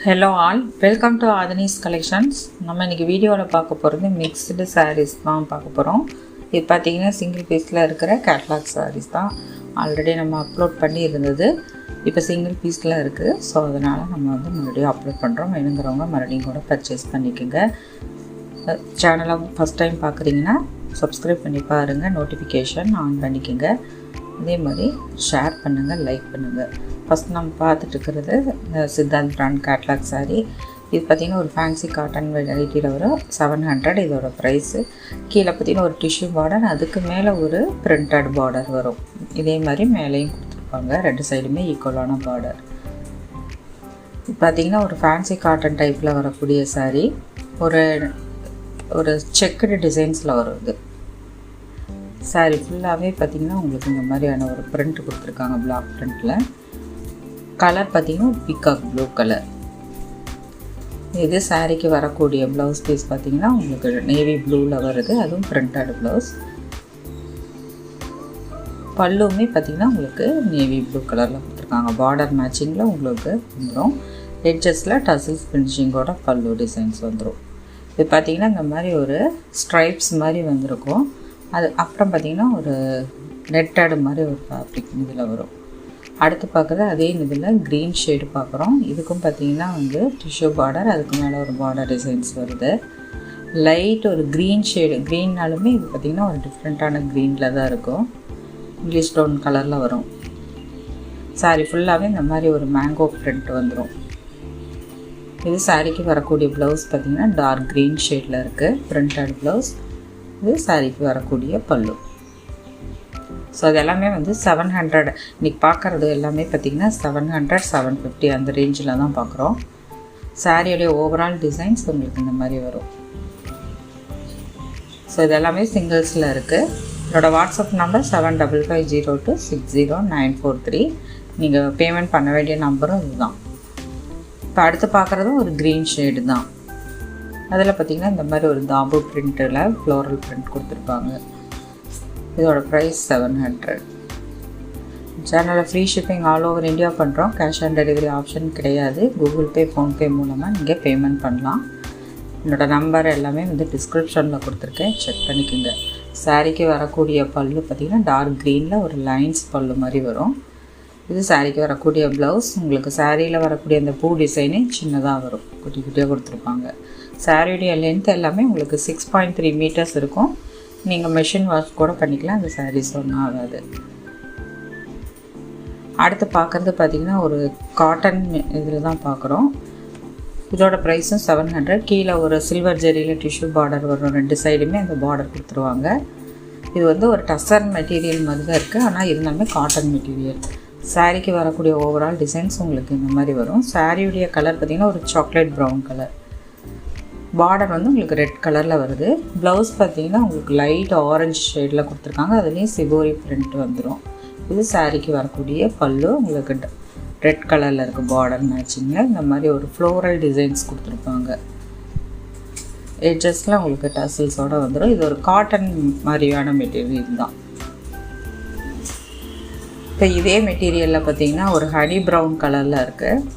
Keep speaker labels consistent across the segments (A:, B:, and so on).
A: Hello all, welcome to Aadhanis collections. நம்ம இன்றைக்கி வீடியோவில் பார்க்க போகிறது மிக்ஸ்டு சாரீஸ் தான் பார்க்க போகிறோம். இது பார்த்திங்கன்னா சிங்கிள் பீஸில் இருக்கிற கேட்லாக் சாரீஸ் தான். ஆல்ரெடி நம்ம அப்லோட் பண்ணி இருந்தது, இப்போ சிங்கிள் பீஸில் இருக்குது. ஸோ அதனால் நம்ம மறுபடியும் அப்லோட் பண்ணுறோம். வேணுங்கிறவங்க மறுபடியும் கூட பர்ச்சேஸ் பண்ணிக்கோங்க. சேனலை ஃபஸ்ட் டைம் பார்க்குறீங்கன்னா சப்ஸ்கிரைப் பண்ணி பாருங்கள், நோட்டிஃபிகேஷன் ஆன் பண்ணிக்கோங்க. அதே மாதிரி ஷேர் பண்ணுங்கள், லைக் பண்ணுங்கள். ஃபஸ்ட் நம்ம பார்த்துட்டு இருக்கிறது இந்த சித்தாந்த் பிராண்ட் கேட்லாக் சாரீ. இது பார்த்திங்கன்னா ஒரு ஃபேன்சி காட்டன் வெரைட்டியில் வரும். 700 இதோட ப்ரைஸு. கீழே பார்த்திங்கன்னா ஒரு டிஷ்யூ பார்டர், அதுக்கு மேலே ஒரு பிரிண்டட் பார்டர் வரும். இதே மாதிரி மேலேயும் கொடுத்துருப்பாங்க, ரெண்டு சைடுமே ஈக்குவலான பார்டர். இது பார்த்திங்கன்னா ஒரு ஃபேன்சி காட்டன் டைப்பில் வரக்கூடிய சாரீ. ஒரு செக்குடு டிசைன்ஸில் வரும். இது சாரீ ஃபுல்லாகவே பார்த்திங்கன்னா உங்களுக்கு இந்த மாதிரியான ஒரு பிரிண்ட் கொடுத்துருக்காங்க, பிளாக் பிரிண்டில். கலர் பார்த்திங்கன்னா பீகாக் ப்ளூ கலர். இது சாரீக்கு வரக்கூடிய ப்ளவுஸ் பீஸ் பார்த்திங்கன்னா உங்களுக்கு நேவி ப்ளூவில் வருது, அதுவும் பிரிண்டட் ப்ளவுஸ். பல்லுமே பார்த்திங்கன்னா உங்களுக்கு நேவி ப்ளூ கலரில் கொடுத்துருக்காங்க. பார்டர் மேட்சிங்கில் உங்களுக்கு வந்துடும். எட்ஜஸில் டசில்ஸ் ஃபினிஷிங்கோட பல்லு டிசைன்ஸ் வந்துடும். இது பார்த்திங்கன்னா இந்த மாதிரி ஒரு ஸ்ட்ரைப்ஸ் மாதிரி வந்திருக்கும். அது அப்புறம் பார்த்திங்கன்னா ஒரு நெட்டடு மாதிரி ஒரு ஃபேப்ரிக் இதில் வரும். அடுத்து பார்க்குறது அதே இதில் க்ரீன் ஷேடு பார்க்குறோம். இதுக்கும் பார்த்திங்கன்னா டிஷ்யூ பார்டர், அதுக்கு மேலே ஒரு பார்டர் டிசைன்ஸ் வருது. லைட் ஒரு க்ரீன் ஷேடு, க்ரீன்னாலுமே இது பார்த்திங்கன்னா ஒரு டிஃப்ரெண்ட்டான க்ரீனில் தான் இருக்கும். இங்கிலீஷ் டோன் கலரில் வரும். சாரீ ஃபுல்லாகவே இந்த மாதிரி ஒரு மேங்கோ பிரிண்ட் வந்துடும். இது சாரீக்கு வரக்கூடிய ப்ளவுஸ் பார்த்திங்கன்னா டார்க் க்ரீன் ஷேடில் இருக்குது, பிரிண்டட் ப்ளவுஸ். இது சாரீக்கு வரக்கூடிய பல்லு. ஸோ அது எல்லாமே 700. இன்றைக்கி பார்க்குறது எல்லாமே பார்த்திங்கன்னா 700, 750 அந்த ரேஞ்சில் தான் பார்க்குறோம். சாரியோடைய ஓவரால் டிசைன்ஸ் உங்களுக்கு இந்த மாதிரி வரும். ஸோ இது எல்லாமே சிங்கிள்ஸில் இருக்குது. என்னோடய வாட்ஸ்அப் நம்பர் 7550260943. நீங்கள் பேமெண்ட் பண்ண வேண்டிய நம்பரும் இதுதான். இப்போ அடுத்து பார்க்குறதும் ஒரு க்ரீன் ஷேடு தான். அதில் பார்த்திங்கன்னா இந்த மாதிரி ஒரு தாம்பு பிரிண்ட்டில் ஃப்ளோரல் பிரிண்ட் கொடுத்துருப்பாங்க. இதோட ப்ரைஸ் 700. சேனலில் free shipping all over India பண்ணுறோம். கேஷ் ஆன் டெலிவரி ஆப்ஷன் கிடையாது. கூகுள் பே, ஃபோன்பே மூலமாக நீங்கள் பேமெண்ட் பண்ணலாம். என்னோடய நம்பர் எல்லாமே டிஸ்கிரிப்ஷனில் கொடுத்துருக்கேன், செக் பண்ணிக்கோங்க. சாரீக்கு வரக்கூடிய பல்லு பார்த்திங்கன்னா டார்க் க்ரீனில் ஒரு லைன்ஸ் பல்லு மாதிரி வரும். இது சாரீக்கு வரக்கூடிய ப்ளவுஸ். உங்களுக்கு சாரியில் வரக்கூடிய அந்த பூ டிசைனே சின்னதாக வரும், குட்டி குட்டியாக கொடுத்துருப்பாங்க. சாரியுடைய லென்த் எல்லாமே உங்களுக்கு 6.3 மீட்டர்ஸ் இருக்கும். நீங்கள் மெஷின் வாஷ் கூட பண்ணிக்கலாம், அந்த சாரீஸ் ஒன்றும் ஆகாது. அடுத்து பார்க்குறது பார்த்திங்கன்னா ஒரு காட்டன் இதில் தான் பார்க்குறோம். இதோட ப்ரைஸும் 700. கீழே ஒரு சில்வர் ஜெரியில் டிஷ்யூ பார்டர் வரும், ரெண்டு சைடுமே அந்த பார்டர் கொடுத்துருவாங்க. இது ஒரு டசர் மெட்டீரியல் மாதிரி தான் இருக்குது, ஆனால் இருந்தாலுமே காட்டன் மெட்டீரியல். சாரீக்கு வரக்கூடிய ஓவரால் டிசைன்ஸ் உங்களுக்கு இந்த மாதிரி வரும். சாரியுடைய கலர் பார்த்திங்கன்னா ஒரு சாக்லேட் ப்ரௌன் கலர். பார்டர் உங்களுக்கு ரெட் கலரில் வருது. ப்ளவுஸ் பார்த்திங்கன்னா உங்களுக்கு லைட் ஆரஞ்சு ஷேடில் கொடுத்துருக்காங்க, அதுலேயும் சிபோரி பிரிண்ட் வந்துடும். இது சாரீக்கு வரக்கூடிய பல்லு. உங்களுக்கு ரெட் கலரில் இருக்குது பார்டர் மேட்சிங்கில். இந்த மாதிரி ஒரு ஃப்ளோரல் டிசைன்ஸ் கொடுத்துருப்பாங்க. எட்ஜஸில் உங்களுக்கு டசில்ஸோடு வந்துடும். இது ஒரு காட்டன் மாதிரியான மெட்டீரியல் தான். இப்போ இதே மெட்டீரியலில் பார்த்திங்கன்னா ஒரு ஹனி ப்ரௌன் கலரில் இருக்குது.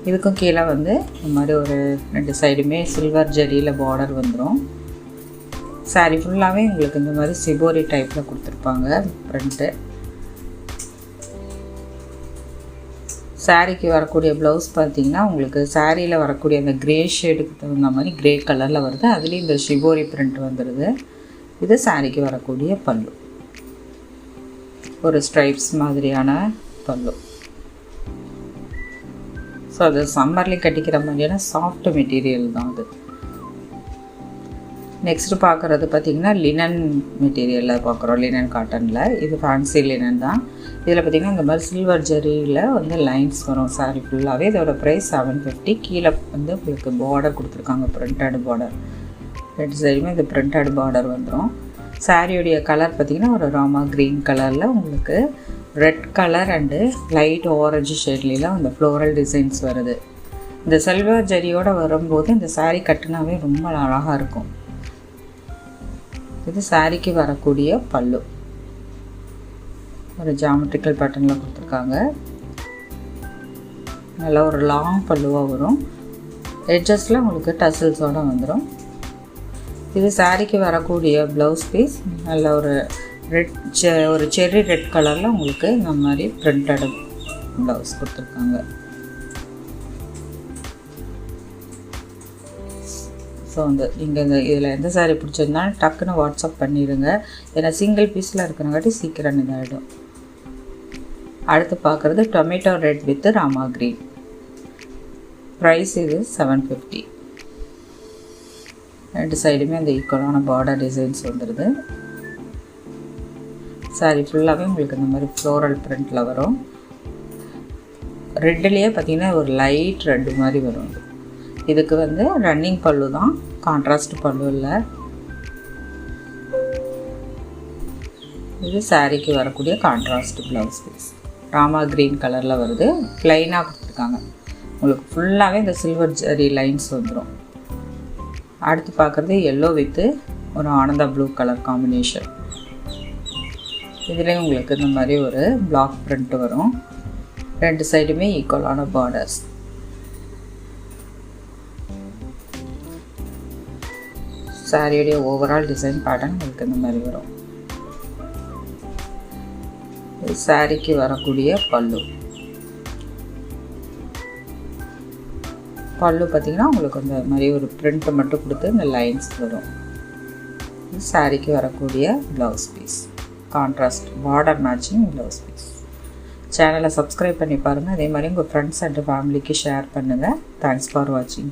A: இதுக்கும் கீழே இந்த மாதிரி ஒரு ரெண்டு சைடுமே சில்வர் ஜெரியில் பார்டர் வந்துடும். சாரீ ஃபுல்லாகவே உங்களுக்கு இந்த மாதிரி சிபோரி டைப்பில் கொடுத்துருப்பாங்க பிரிண்ட்டு. சாரீக்கு வரக்கூடிய ப்ளவுஸ் பார்த்திங்கன்னா உங்களுக்கு சாரியில் வரக்கூடிய அந்த க்ரே ஷேடுக்கு தகுந்த மாதிரி க்ரே கலரில் வருது, அதுலேயும் இந்த ஷிபோரி பிரிண்ட் வந்துடுது. இது சாரீக்கு வரக்கூடிய பல்லு, ஒரு ஸ்ட்ரைப்ஸ் மாதிரியான பல்லு. ஸோ அது சம்மர்லேயும் கட்டிக்கிற மாதிரியான சாஃப்ட் மெட்டீரியல் தான் அது. நெக்ஸ்ட்டு பார்க்குறது பார்த்திங்கன்னா லினன் மெட்டீரியலில் பார்க்குறோம், லினன் காட்டனில். இது ஃபேன்சி லினன் தான். இதில் பார்த்திங்கன்னா இந்த மாதிரி சில்வர் ஜெரியில் லைன்ஸ் வரும் சாரீ ஃபுல்லாகவே. இதோட ப்ரைஸ் 750. கீழே உங்களுக்கு பார்டர் கொடுத்துருக்காங்க, பிரிண்டட் பார்டர். ரெண்டு சைடுமே இந்த பிரிண்டட் பார்டர் வந்துடும். சாரியுடைய கலர் பார்த்திங்கன்னா ஒரு ராமா க்ரீன் கலரில் உங்களுக்கு red colour and light orange ஷேட்லாம் இந்த ஃப்ளோரல் டிசைன்ஸ் வருது. இந்த சில்வர் ஜரியோடு வரும்போது இந்த சாரீ கட்டினாவே ரொம்ப அழகாக இருக்கும். இது சாரீக்கு வரக்கூடிய பல்லு. ஒரு ஜாமெட்ரிக்கல் பேட்டர்னில் கொடுத்துருக்காங்க. நல்லா ஒரு லாங் பல்லுவாக வரும். எட்ஜஸில் உங்களுக்கு டசல்ஸோடு வந்துடும். இது சாரீக்கு வரக்கூடிய ப்ளவுஸ் பீஸ். நல்ல ஒரு ஒரு செர்ரி ரெட் கலரில் உங்களுக்கு இந்த மாதிரி பிரிண்டட் ப்ளவுஸ் கொடுத்துருக்காங்க. ஸோ இதில் எந்த சாரீ பிடிச்சிருந்தாலும் டக்குன்னு வாட்ஸ்அப் பண்ணிடுங்க. ஏன்னா சிங்கிள் பீஸில் இருக்கிறங்காட்டி சீக்கிரம் இதாகிடும். அடுத்து பார்க்குறது tomato red with Rama green. Price இது 750. ரெண்டு சைடுமே அந்த ஈக்குவலான பார்டர் டிசைன்ஸ் வந்துடுது. சாரீ ஃபுல்லாகவே உங்களுக்கு இந்த மாதிரி ஃப்ளோரல் பிரிண்டில் வரும். ரெட்டுலேயே பார்த்திங்கன்னா ஒரு லைட் ரெட்டு மாதிரி வரும். இதுக்கு ரன்னிங் பல்லு தான், கான்ட்ராஸ்ட் பல்லு இல்லை. இது சாரீக்கு வரக்கூடிய contrast blouse piece. Rama green கலரில் வருது. ப்ளைனாக கொடுத்துருக்காங்க. உங்களுக்கு ஃபுல்லாகவே இந்த சில்வர் ஜரி லைன்ஸ் வந்துடும். அடுத்து பார்க்குறது எல்லோ வித்து ஒரு ஆனந்தா ப்ளூ கலர் காம்பினேஷன். இதுலேயும் உங்களுக்கு இந்த மாதிரி ஒரு பிளாக் பிரிண்ட் வரும். ரெண்டு சைடுமே ஈக்குவலான பார்டர்ஸ். சாரியுடைய ஓவரால் டிசைன் பேட்டர்ன் உங்களுக்கு இந்த மாதிரி வரும். சாரிக்கு வரக்கூடிய பல்லு பார்த்திங்கன்னா உங்களுக்கு இந்த மாதிரி ஒரு பிரிண்ட் மட்டும் கொடுத்து இந்த லைன்ஸ் வரும். சாரிக்கு வரக்கூடிய blouse piece, contrast border matching blouse piece. சேனலை சப்ஸ்கிரைப் பண்ணி பாருங்கள். அதே மாதிரி உங்கள் ஃப்ரெண்ட்ஸ் அண்ட் ஃபேமிலிக்கு ஷேர் பண்ணுங்கள். தேங்க்ஸ் ஃபார் வாட்சிங்.